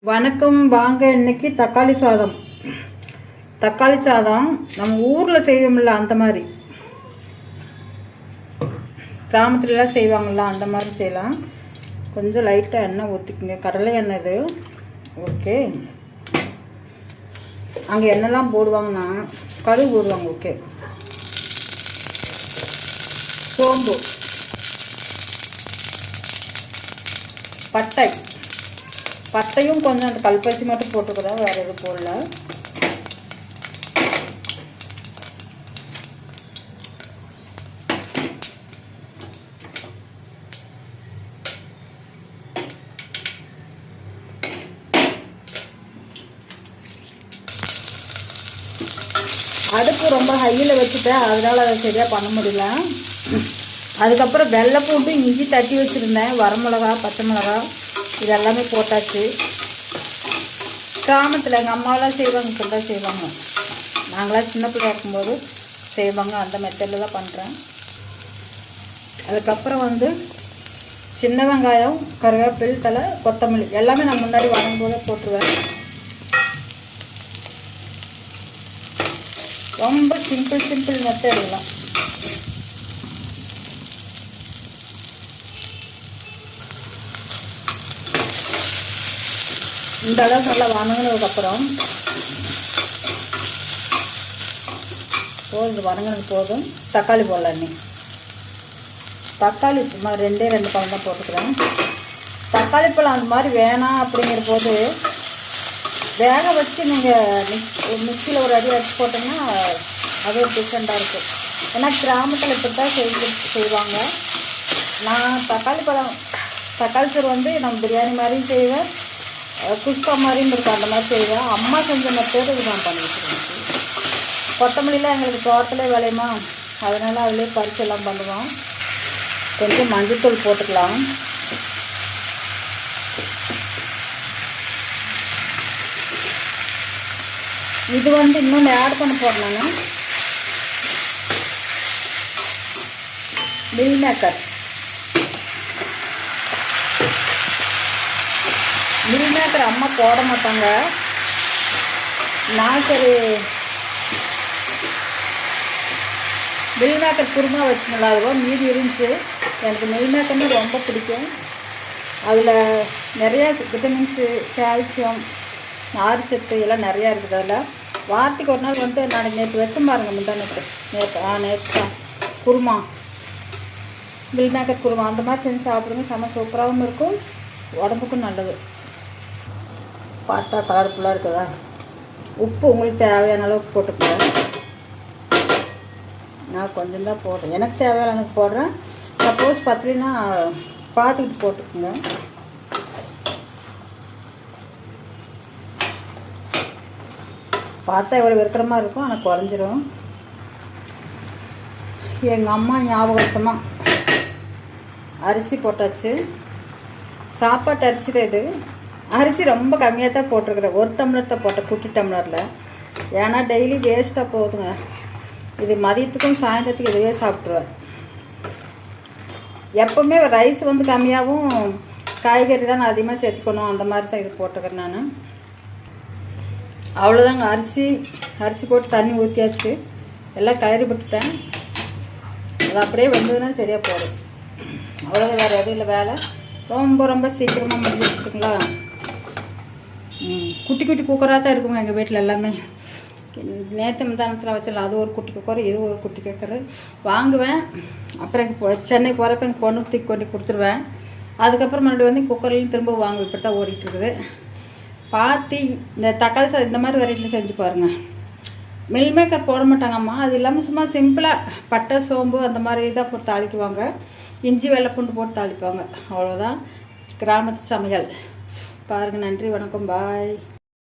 வணக்கம். வாங்க, இன்னைக்கு தக்காளி சாதம். தக்காளி சாதம் நம்ம ஊரில் செய்வோம்ல, அந்த மாதிரி கிராமத்துலலாம் செய்வாங்கள்ல, அந்த மாதிரி செய்யலாம். கொஞ்சம் லைட்டாக எண்ணெய் ஊற்றிக்குங்க, கடலை எண்ணெய் இது. ஓகே, அங்கே எண்ணெய்லாம் போடுவாங்கன்னா கடுகு போடுவாங்க. ஓகே, சோம்பு, பட்டையும் கொஞ்சம் அந்த கல்பரிசி மட்டும் போட்டுக்கிறா, வேறு எதுவும் போடல. அடுப்பு ரொம்ப ஹையில் வச்சுட்டேன், அதனால் அதை சரியாக பண்ண முடியல. அதுக்கப்புறம் வெள்ளை பூண்டு, இஞ்சி தட்டி வச்சுருந்தேன், வரமிளகா, பச்சை மிளகா இதெல்லாமே போட்டாச்சு. கிராமத்தில் எங்கள் அம்மாவெலாம் செய்வாங்க, இப்படி தான் செய்வாங்க. நாங்களாம் சின்ன பிள்ளை இருக்கும்போது செய்வாங்க, அந்த மெத்தடில் தான் பண்ணுறேன். அதுக்கப்புறம் சின்ன வெங்காயம், கருவேப்பிலை தலை, கொத்தமல்லி எல்லாமே நான் முன்னாடி வதங்கும்போதே போட்டுருவேன். ரொம்ப சிம்பிள் மெத்தட் இதெல்லாம். இந்த அளவுக்கு நல்லா வதங்கினதுக்கப்புறம் வதங்கினது போதும், தக்காளி போடலாம். இன்னைக்கு தக்காளி சும்மா ரெண்டு பழம் தான் போட்டுக்கிறேன். தக்காளி பழம் அந்த மாதிரி வேணாம் அப்படிங்கிற போது வேக வச்சு நீங்கள் மிக்சியில் ஒரு அடி வச்சு போட்டிங்கன்னா அது ஒரு டிஃப்ரெண்ட்டாக இருக்கும். ஏன்னா கிராமத்தில் இப்படி தான் செய்வாங்க. நான் தக்காளி சோறு நம்ம பிரியாணி மாதிரியும் செய்வேன், குஸ்கா மாதிரியும் இருக்கும், அந்த மாதிரி செய்வேன். அம்மா செஞ்ச மெத்தேடு இது நான் பண்ணி வச்சுருக்கேன். கொத்தமல்லிலாம் எங்களுக்கு தோட்டத்திலே விளையுமா, அதனால் அதிலே பறிச்சு எல்லாம் பண்ணுவோம். கொஞ்சம் மஞ்சள்தூள் போட்டுக்கலாம். இது இன்னொன்று ஆட் பண்ண போகிறேன் நான், மில் மேக்கர். அம்மா போட மாட்டாங்க. நான் சரி மில் மேக்கர் குருமா வச்சு நல்லாயிருக்கும். மீதி இருந்துச்சு. எனக்கு மில் மேக்கர்னு ரொம்ப பிடிக்கும். அதில் நிறையா விட்டமின்ஸு, கால்சியம், நார்ச்சத்து எல்லாம் நிறையா இருக்குது. அதில் வாரத்துக்கு ஒரு நாள் நான் நேற்று வச்சு பாருங்க, நேற்று குருமா, மில் மேக்கர் குருமா அந்த மாதிரி செஞ்சு சாப்பிடுங்க. செம்ம சூப்பராகவும் இருக்கும், உடம்புக்கும் நல்லது. பார்த்தா கலர்ஃபுல்லாக இருக்குதா? உப்பு உங்களுக்கு தேவையான அளவுக்கு போட்டுக்கிறேன். நான் கொஞ்சம் தான் போடுறேன், எனக்கு தேவையான அளவுக்கு போடுறேன். சப்போஸ் பத்தலைன்னா பார்த்துக்கிட்டு போட்டுக்குங்க. பார்த்தா எவ்வளோ விற்கிற இருக்கும், ஆனால் குறைஞ்சிரும். எங்கள் அம்மா ஞாபகத்தமாக அரிசி போட்டாச்சு. சாப்பாட்டு அரிசி தான் இது. அரிசி ரொம்ப கம்மியாக தான் போட்டிருக்கிறேன், ஒரு டம்ளர் தான் போட்டேன், குட்டி டம்ளரில். ஏன்னா டெய்லி வேஸ்ட்டாக போகுதுங்க. இது மதியத்துக்கும் சாயந்தரத்துக்கும் இதுவே சாப்பிட்ருவேன். எப்போவுமே ரைஸ் கம்மியாகவும் காய்கறி தான் நான் அதிகமாக சேர்த்துக்கணும், அந்த மாதிரி தான் இது போட்டுக்கிறேன் நான். அவ்வளோதாங்க. அரிசி போட்டு தண்ணி ஊற்றியாச்சு, எல்லாம் கிளறி விட்டுட்டேன். அது அப்படியே வந்ததுன்னா சரியாக போடும். அவ்வளோதான், வேறு எதுவும் இல்லை. வேலை ரொம்ப சீக்கிரமாக முடிஞ்சிருச்சுங்களா. குட்டி குக்கராக தான் இருக்குங்க எங்கள் வீட்டில் எல்லாமே. நேற்று முந்தானத்தில் வச்சல அது ஒரு குட்டி குக்கர், இது ஒரு குட்டி குக்கர் வாங்குவேன். அப்புறம் சென்னைக்கு போகிறப்ப எங்கள் பொண்ணுக்கு தூக்கி கொண்டு கொடுத்துருவேன். அதுக்கப்புறம் மறுபடியும் குக்கர்லேயும் திரும்ப வாங்குவேன். இப்படி தான் ஓடிட்டு இருக்குது. பார்த்து இந்த தக்காளி சாதம் இந்த மாதிரி வெரைட்டியில் செஞ்சு பாருங்கள். மில் மேக்கர் போட மாட்டாங்கம்மா. அது இல்லாமல் சும்மா சிம்பிளாக பட்டை, சோம்பு அந்த மாதிரி தான் போட்டு தாளிக்குவாங்க. இஞ்சி, வெள்ளைப்பூண்டு போட்டு தாளிப்பாங்க. அவ்வளோதான் கிராமத்து சமையல். பாருங்கள். நன்றி, வணக்கம், பாய்.